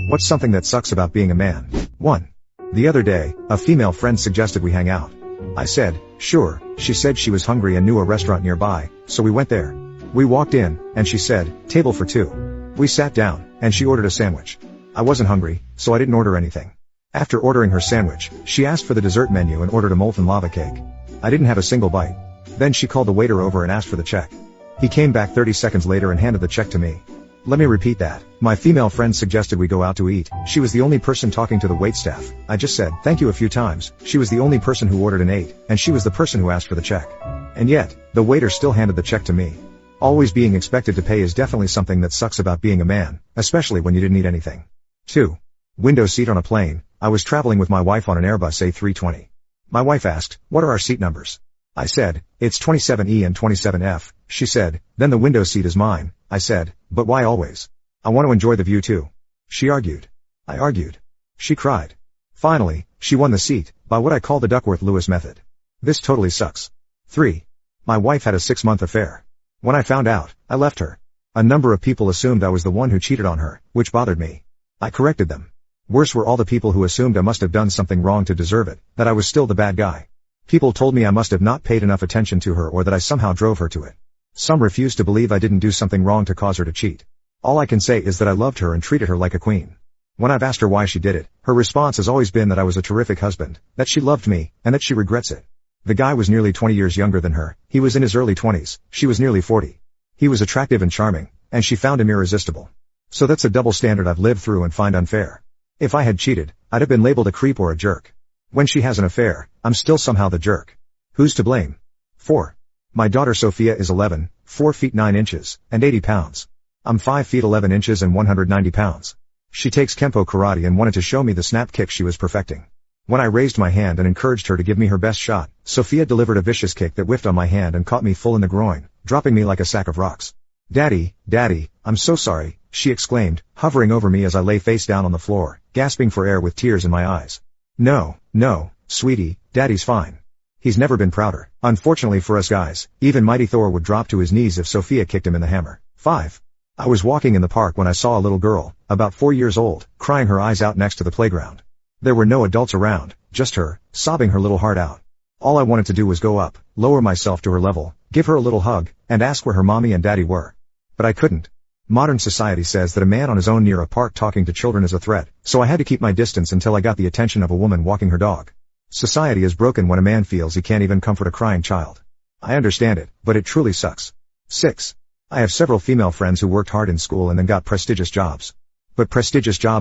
What's something that sucks about being a man? 1. The other day, a female friend suggested we hang out. I said, sure. She said she was hungry and knew a restaurant nearby, so we went there. We walked in, and she said, table for 2. We sat down, and she ordered a sandwich. I wasn't hungry, so I didn't order anything. After ordering her sandwich, she asked for the dessert menu and ordered a molten lava cake. I didn't have a single bite. Then she called the waiter over and asked for the check. He came back 30 seconds later and handed the check to me. Let me repeat that. My female friend suggested we go out to eat. She was the only person talking to the waitstaff. I just said, thank you a few times. She was the only person who ordered and ate, and she was the person who asked for the check. And yet, the waiter still handed the check to me. Always being expected to pay is definitely something that sucks about being a man, especially when you didn't eat anything. 2. Window seat on a plane. I was traveling with my wife on an Airbus A320. My wife asked, what are our seat numbers? I said, it's 27E and 27F. She said, then the window seat is mine. I said, but why always? I want to enjoy the view too. She argued. I argued. She cried. Finally, she won the seat, by what I call the Duckworth-Lewis method. This totally sucks. 3. My wife had a 6-month affair. When I found out, I left her. A number of people assumed I was the one who cheated on her, which bothered me. I corrected them. Worse were all the people who assumed I must have done something wrong to deserve it, that I was still the bad guy. People told me I must have not paid enough attention to her or that I somehow drove her to it. Some refused to believe I didn't do something wrong to cause her to cheat. All I can say is that I loved her and treated her like a queen. When I've asked her why she did it, her response has always been that I was a terrific husband, that she loved me, and that she regrets it. The guy was nearly 20 years younger than her. He was in his early 20s, she was nearly 40. He was attractive and charming, and she found him irresistible. So that's a double standard I've lived through and find unfair. If I had cheated, I'd have been labeled a creep or a jerk. When she has an affair, I'm still somehow the jerk. Who's to blame? 4. My daughter Sophia is 11, 4 feet 9 inches, and 80 pounds. I'm 5 feet 11 inches and 190 pounds. She takes Kempo karate and wanted to show me the snap kick she was perfecting. When I raised my hand and encouraged her to give me her best shot, Sophia delivered a vicious kick that whiffed on my hand and caught me full in the groin, dropping me like a sack of rocks. Daddy, I'm so sorry, she exclaimed, hovering over me as I lay face down on the floor, gasping for air with tears in my eyes. No, sweetie, Daddy's fine. He's never been prouder. Unfortunately for us guys, even Mighty Thor would drop to his knees if Sophia kicked him in the hammer. 5. I was walking in the park when I saw a little girl, about 4 years old, crying her eyes out next to the playground. There were no adults around, just her, sobbing her little heart out. All I wanted to do was go up, lower myself to her level, give her a little hug, and ask where her mommy and daddy were. But I couldn't. Modern society says that a man on his own near a park talking to children is a threat, so I had to keep my distance until I got the attention of a woman walking her dog. Society is broken when a man feels he can't even comfort a crying child. I understand it, but it truly sucks. 6. I have several female friends who worked hard in school and then got prestigious jobs. But prestigious jobs